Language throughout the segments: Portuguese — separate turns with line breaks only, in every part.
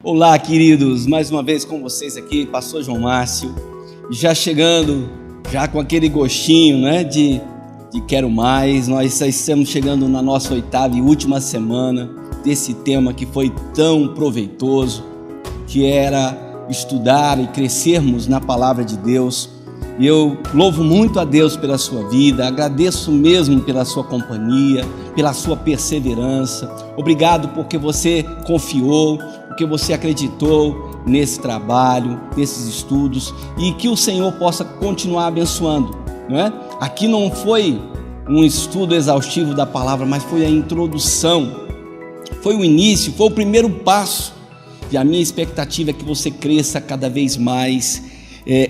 Olá, queridos, mais uma vez com vocês aqui, pastor João Márcio, já chegando, já com aquele gostinho, né, de quero mais. Nós estamos chegando na nossa 8ª e última semana desse tema que foi tão proveitoso, que era estudar e crescermos na palavra de Deus. E eu louvo muito a Deus pela sua vida, agradeço mesmo pela sua companhia, pela sua perseverança. Obrigado porque você confiou, porque você acreditou nesse trabalho, nesses estudos, e que o Senhor possa continuar abençoando, não é? Aqui não foi um estudo exaustivo da palavra, mas foi a introdução, foi o início, foi o primeiro passo, e a minha expectativa é que você cresça cada vez mais,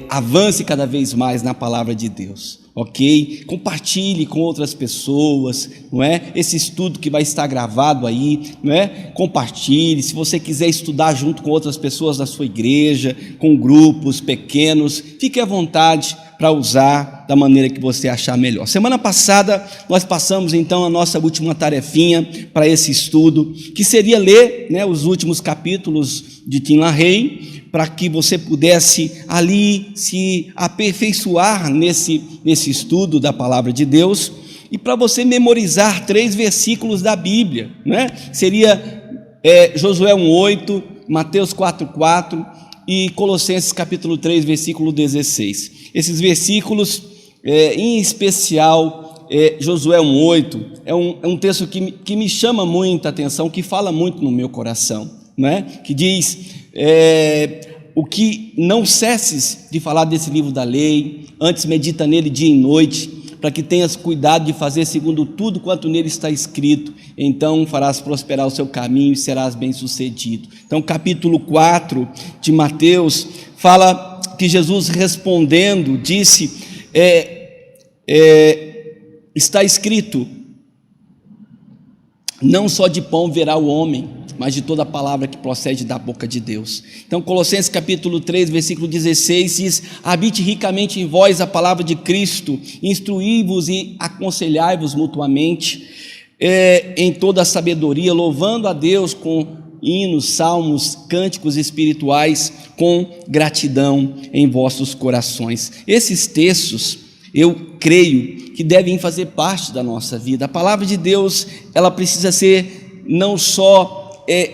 avance cada vez mais na palavra de Deus, ok? Compartilhe com outras pessoas, não é? Esse estudo que vai estar gravado aí, não é? Compartilhe. Se você quiser estudar junto com outras pessoas da sua igreja, com grupos pequenos, fique à vontade para usar da maneira que você achar melhor. Semana passada nós passamos então a nossa última tarefinha para esse estudo, que seria ler, né, os últimos capítulos de Tim LaHaye, para que você pudesse ali se aperfeiçoar nesse estudo da palavra de Deus, e para você memorizar 3 versículos da Bíblia, né? Seria Josué 1:8, Mateus 4:4 e Colossenses capítulo 3, versículo 16. Esses versículos, em especial, Josué 1:8, é um texto que me chama muita atenção, que fala muito no meu coração, né? Que diz: o que não cesses de falar desse livro da lei, antes medita nele dia e noite, para que tenhas cuidado de fazer segundo tudo quanto nele está escrito, então farás prosperar o seu caminho e serás bem-sucedido. Então, capítulo 4 de Mateus fala que Jesus respondendo disse, está escrito, não só de pão viverá o homem, mas de toda a palavra que procede da boca de Deus. Então, Colossenses capítulo 3, versículo 16 diz: habite ricamente em vós a palavra de Cristo, instruí-vos e aconselhai-vos mutuamente, em toda a sabedoria, louvando a Deus com hinos, salmos, cânticos espirituais, com gratidão em vossos corações. Esses textos, eu creio que devem fazer parte da nossa vida. A palavra de Deus, ela precisa ser não só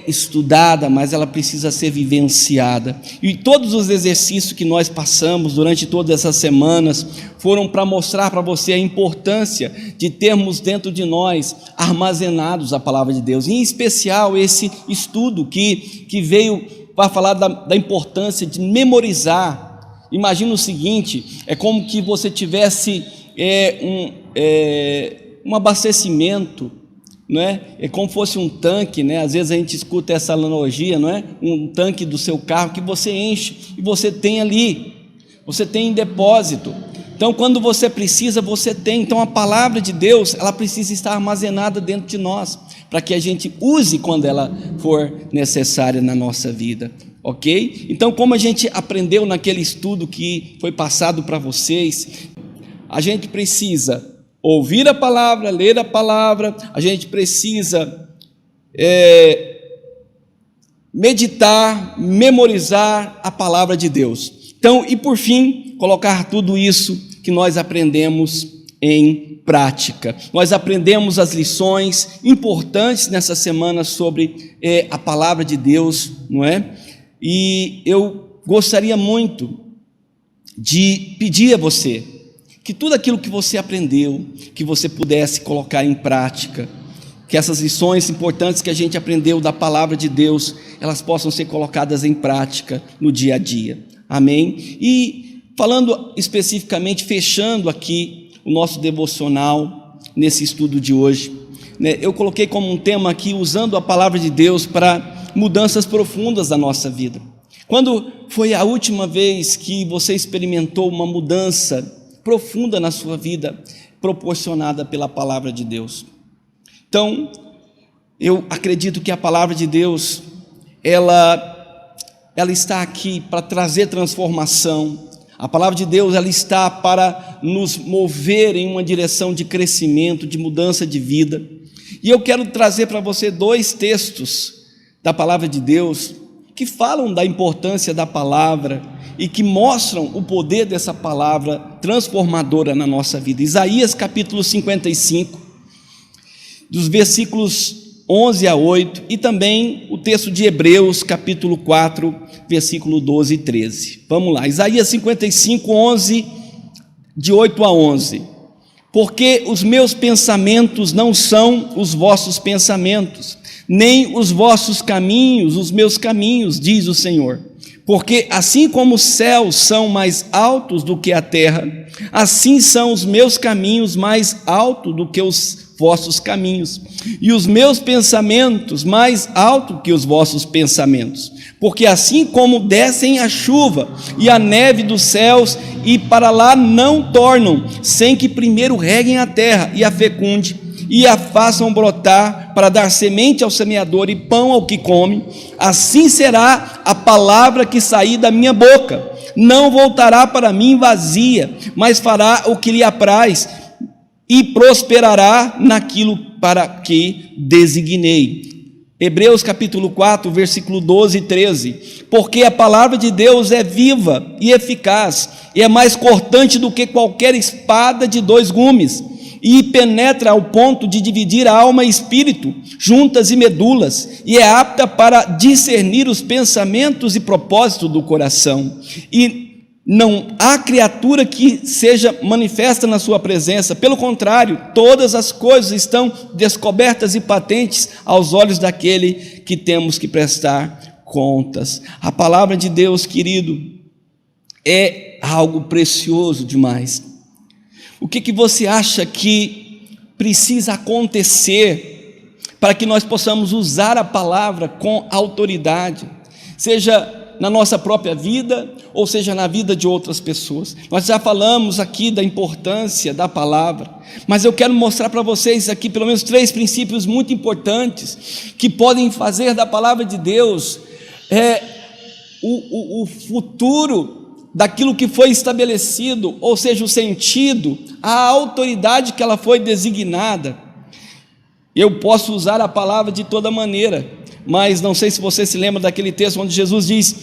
estudada, mas ela precisa ser vivenciada. E todos os exercícios que nós passamos durante todas essas semanas foram para mostrar para você a importância de termos dentro de nós armazenados a palavra de Deus, em especial esse estudo que veio para falar da importância de memorizar. Imagina o seguinte: é como que você tivesse um abastecimento, não é? É como fosse um tanque, né? Às vezes a gente escuta essa analogia, não é? Um tanque do seu carro que você enche e você tem ali, você tem em depósito. Então, quando você precisa, você tem. Então, a palavra de Deus, ela precisa estar armazenada dentro de nós, para que a gente use quando ela for necessária na nossa vida, ok? Então, como a gente aprendeu naquele estudo que foi passado para vocês, a gente precisa ouvir a palavra, ler a palavra, a gente precisa meditar, memorizar a palavra de Deus. Então, e por fim, colocar tudo isso que nós aprendemos em prática. Nós aprendemos as lições importantes nessa semana sobre a palavra de Deus, não é? E eu gostaria muito de pedir a você que tudo aquilo que você aprendeu, que você pudesse colocar em prática, que essas lições importantes que a gente aprendeu da palavra de Deus, elas possam ser colocadas em prática no dia a dia, amém? E falando especificamente, fechando aqui o nosso devocional nesse estudo de hoje, né, eu coloquei como um tema aqui, usando a palavra de Deus para mudanças profundas da nossa vida. Quando foi a última vez que você experimentou uma mudança profunda na sua vida, proporcionada pela palavra de Deus? Então, eu acredito que a palavra de Deus, ela está aqui para trazer transformação. A palavra de Deus, ela está para nos mover em uma direção de crescimento, de mudança de vida. E eu quero trazer para você 2 textos da palavra de Deus, que falam da importância da palavra e que mostram o poder dessa palavra transformadora na nossa vida. Isaías capítulo 55, dos versículos 11 a 8, e também o texto de Hebreus capítulo 4, versículo 12 e 13. Vamos lá, Isaías 55, 11, de 8 a 11. Porque os meus pensamentos não são os vossos pensamentos, nem os vossos caminhos, os meus caminhos, diz o Senhor. Porque assim como os céus são mais altos do que a terra, assim são os meus caminhos mais altos do que os vossos caminhos, e os meus pensamentos mais altos que os vossos pensamentos. Porque assim como descem a chuva e a neve dos céus, e para lá não tornam, sem que primeiro reguem a terra e a fecunde, e a façam brotar para dar semente ao semeador e pão ao que come, assim será a palavra que sair da minha boca. Não voltará para mim vazia, mas fará o que lhe apraz e prosperará naquilo para que designei. Hebreus capítulo 4, versículo 12 e 13. Porque a palavra de Deus é viva e eficaz, e é mais cortante do que qualquer espada de dois gumes, e penetra ao ponto de dividir a alma e espírito, juntas e medulas, e é apta para discernir os pensamentos e propósitos do coração. E não há criatura que seja manifesta na sua presença, pelo contrário, todas as coisas estão descobertas e patentes aos olhos daquele que temos que prestar contas. A palavra de Deus, querido, é algo precioso demais. O que você acha que precisa acontecer para que nós possamos usar a palavra com autoridade, seja na nossa própria vida, ou seja na vida de outras pessoas? Nós já falamos aqui da importância da palavra, mas eu quero mostrar para vocês aqui pelo menos 3 princípios muito importantes, que podem fazer da palavra de Deus o futuro daquilo que foi estabelecido, ou seja, o sentido, a autoridade que ela foi designada. Eu posso usar a palavra de toda maneira, mas não sei se você se lembra daquele texto onde Jesus diz,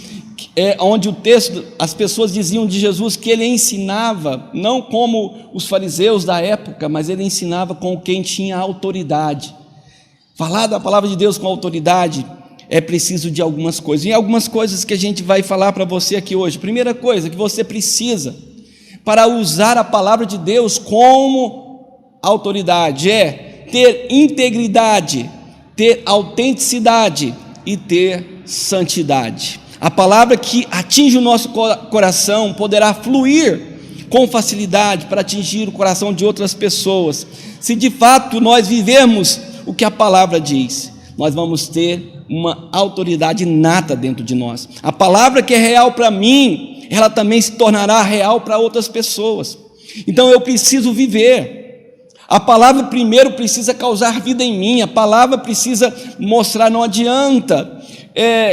onde o texto, as pessoas diziam de Jesus que ele ensinava, não como os fariseus da época, mas ele ensinava com quem tinha autoridade. Falar da palavra de Deus com autoridade é preciso de algumas coisas, e algumas coisas que a gente vai falar para você aqui hoje. Primeira coisa que você precisa para usar a palavra de Deus como autoridade é ter integridade, ter autenticidade e ter santidade. A palavra que atinge o nosso coração poderá fluir com facilidade para atingir o coração de outras pessoas. Se de fato nós vivermos o que a palavra diz, nós vamos ter uma autoridade inata dentro de nós. A palavra que é real para mim, ela também se tornará real para outras pessoas. Então eu preciso viver. A palavra primeiro precisa causar vida em mim, a palavra precisa mostrar. Não adianta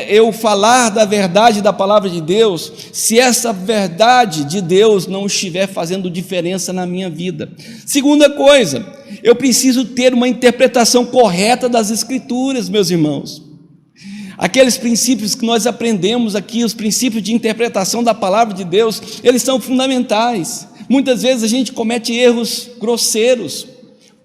eu falar da verdade da palavra de Deus, se essa verdade de Deus não estiver fazendo diferença na minha vida. Segunda coisa, eu preciso ter uma interpretação correta das Escrituras, meus irmãos. Aqueles princípios que nós aprendemos aqui, os princípios de interpretação da palavra de Deus, eles são fundamentais. Muitas vezes a gente comete erros grosseiros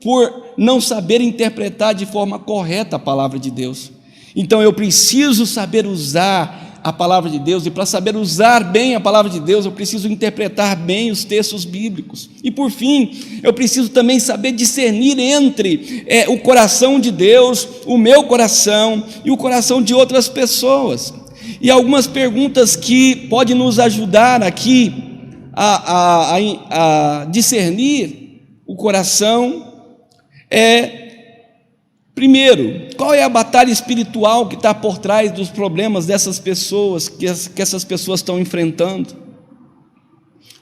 por não saber interpretar de forma correta a palavra de Deus. Então eu preciso saber usar a palavra de Deus, e para saber usar bem a palavra de Deus, eu preciso interpretar bem os textos bíblicos. E por fim, eu preciso também saber discernir entre o coração de Deus, o meu coração e o coração de outras pessoas. E algumas perguntas que podem nos ajudar aqui a discernir o coração primeiro, qual é a batalha espiritual que está por trás dos problemas dessas pessoas, que essas pessoas estão enfrentando?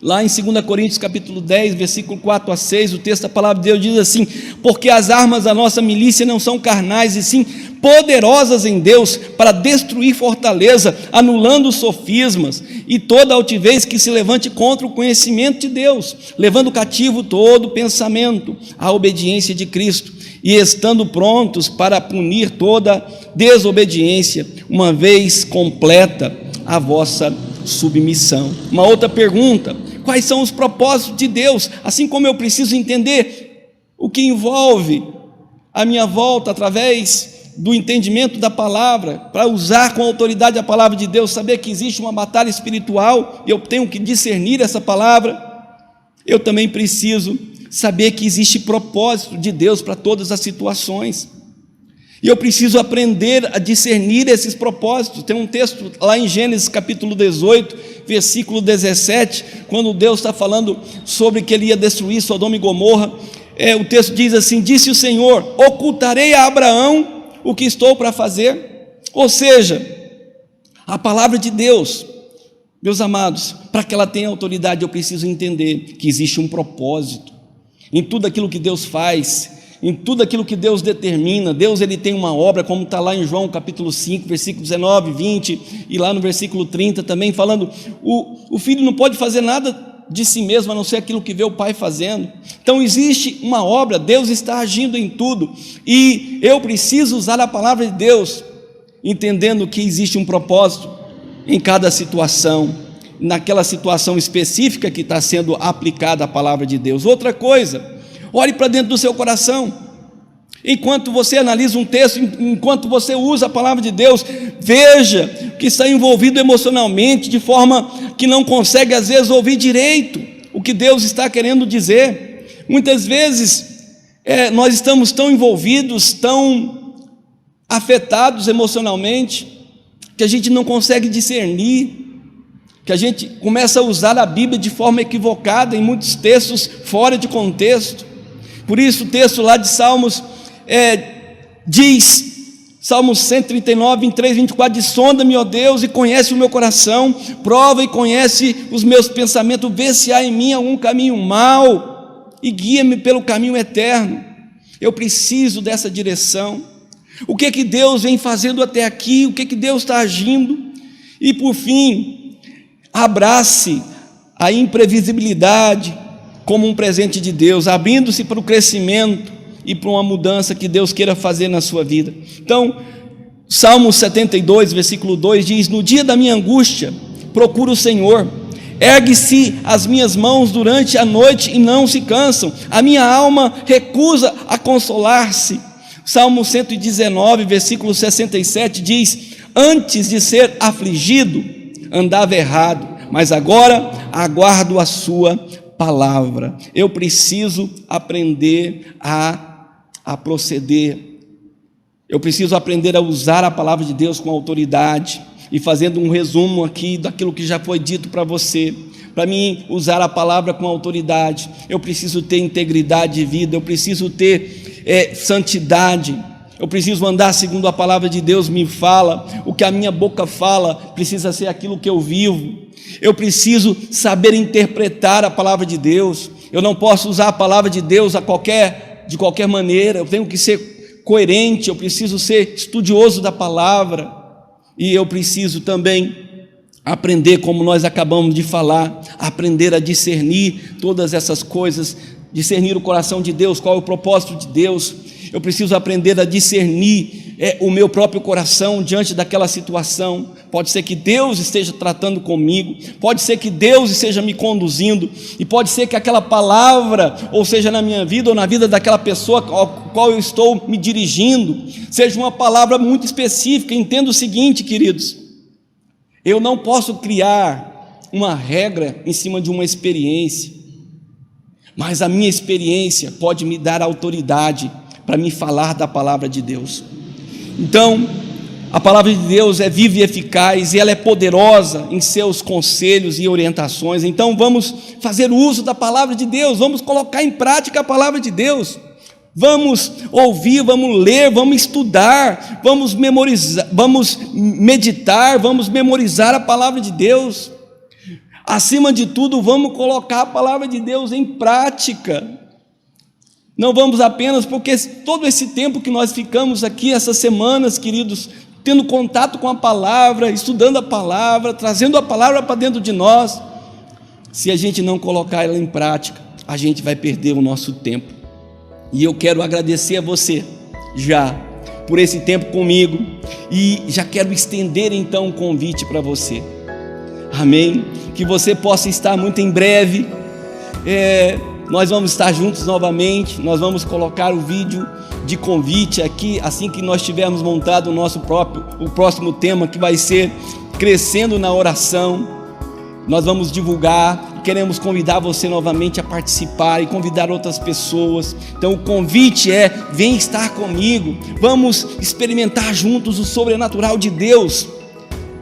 Lá em 2 Coríntios capítulo 10, versículo 4 a 6, o texto da palavra de Deus diz assim: porque as armas da nossa milícia não são carnais, e sim poderosas em Deus para destruir fortaleza, anulando os sofismas e toda altivez que se levante contra o conhecimento de Deus, levando cativo todo pensamento à obediência de Cristo, e estando prontos para punir toda desobediência, uma vez completa a vossa submissão. Uma outra pergunta: quais são os propósitos de Deus? Assim como eu preciso entender o que envolve a minha volta através do entendimento da palavra, para usar com autoridade a palavra de Deus, saber que existe uma batalha espiritual, e eu tenho que discernir essa palavra, eu também preciso saber que existe propósito de Deus para todas as situações, e eu preciso aprender a discernir esses propósitos. Tem um texto lá em Gênesis capítulo 18, versículo 17, quando Deus está falando sobre que ele ia destruir Sodoma e Gomorra, o texto diz assim: disse o Senhor, ocultarei a Abraão o que estou para fazer. Ou seja, a palavra de Deus, meus amados, para que ela tenha autoridade, eu preciso entender que existe um propósito em tudo aquilo que Deus faz, em tudo aquilo que Deus determina. Deus, ele tem uma obra, como está lá em João capítulo 5, versículo 19, 20, e lá no versículo 30 também, falando, o filho não pode fazer nada de si mesmo, a não ser aquilo que vê o Pai fazendo. Então existe uma obra, Deus está agindo em tudo, e eu preciso usar a palavra de Deus, entendendo que existe um propósito em cada situação, naquela situação específica que está sendo aplicada a palavra de Deus. Outra coisa, olhe para dentro do seu coração. Enquanto você analisa um texto, enquanto você usa a palavra de Deus, veja que está envolvido emocionalmente, de forma que não consegue às vezes ouvir direito o que Deus está querendo dizer. Muitas vezes nós estamos tão envolvidos, tão afetados emocionalmente, que a gente não consegue discernir, que a gente começa a usar a Bíblia de forma equivocada, em muitos textos fora de contexto. Por isso o texto lá de Salmos diz, Salmos 139, 23, 24, diz: sonda-me, ó Deus, e conhece o meu coração, prova e conhece os meus pensamentos, vê se há em mim algum caminho mau, e guia-me pelo caminho eterno. Eu preciso dessa direção. O que é que Deus vem fazendo até aqui? O que é que Deus está agindo? E por fim, abrace a imprevisibilidade como um presente de Deus, abrindo-se para o crescimento e para uma mudança que Deus queira fazer na sua vida. Então, Salmo 72, versículo 2 diz: no dia da minha angústia, procuro o Senhor, ergue-se as minhas mãos durante a noite e não se cansam, a minha alma recusa a consolar-se. Salmo 119, versículo 67 diz: antes de ser afligido, andava errado, mas agora aguardo a sua palavra. Eu preciso aprender a proceder, eu preciso aprender a usar a palavra de Deus com autoridade. E fazendo um resumo aqui daquilo que já foi dito para você, para mim usar a palavra com autoridade, eu preciso ter integridade de vida, eu preciso ter santidade, eu preciso andar segundo a palavra de Deus me fala. O que a minha boca fala precisa ser aquilo que eu vivo. Eu preciso saber interpretar a palavra de Deus. Eu não posso usar a palavra de Deus de qualquer maneira. Eu tenho que ser coerente, eu preciso ser estudioso da palavra. E eu preciso também aprender, como nós acabamos de falar, aprender a discernir todas essas coisas, discernir o coração de Deus, qual é o propósito de Deus. Eu preciso aprender a discernir o meu próprio coração diante daquela situação. Pode ser que Deus esteja tratando comigo, pode ser que Deus esteja me conduzindo, e pode ser que aquela palavra, ou seja na minha vida ou na vida daquela pessoa ao qual eu estou me dirigindo, seja uma palavra muito específica. Entenda o seguinte, queridos: eu não posso criar uma regra em cima de uma experiência, mas a minha experiência pode me dar autoridade para me falar da palavra de Deus. Então, a palavra de Deus é viva e eficaz, e ela é poderosa em seus conselhos e orientações. Então vamos fazer uso da palavra de Deus, vamos colocar em prática a palavra de Deus, vamos ouvir, vamos ler, vamos estudar, vamos memorizar, vamos meditar, vamos memorizar a palavra de Deus. Acima de tudo, vamos colocar a palavra de Deus em prática. Não vamos apenas, porque todo esse tempo que nós ficamos aqui, essas semanas, queridos, tendo contato com a palavra, estudando a palavra, trazendo a palavra para dentro de nós, se a gente não colocar ela em prática, a gente vai perder o nosso tempo. E eu quero agradecer a você já por esse tempo comigo, e já quero estender então um convite para você. Amém? Que você possa estar muito em breve. Nós vamos estar juntos novamente. Nós vamos colocar o vídeo de convite aqui assim que nós tivermos montado o próximo tema, que vai ser Crescendo na Oração. Nós vamos divulgar e queremos convidar você novamente a participar e convidar outras pessoas. Então o convite é: vem estar comigo, vamos experimentar juntos o sobrenatural de Deus,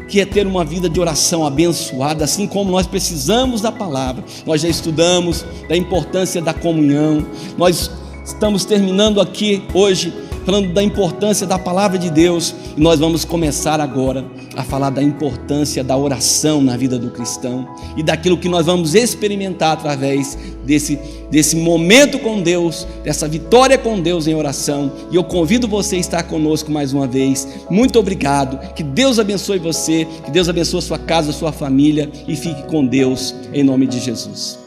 que é ter uma vida de oração abençoada, assim como nós precisamos da palavra. Nós já estudamos da importância da comunhão, nós estamos terminando aqui hoje falando da importância da palavra de Deus, e nós vamos começar agora a falar da importância da oração na vida do cristão, e daquilo que nós vamos experimentar através desse momento com Deus, dessa vitória com Deus em oração. E eu convido você a estar conosco mais uma vez. Muito obrigado, que Deus abençoe você, que Deus abençoe a sua casa, a sua família, e fique com Deus em nome de Jesus.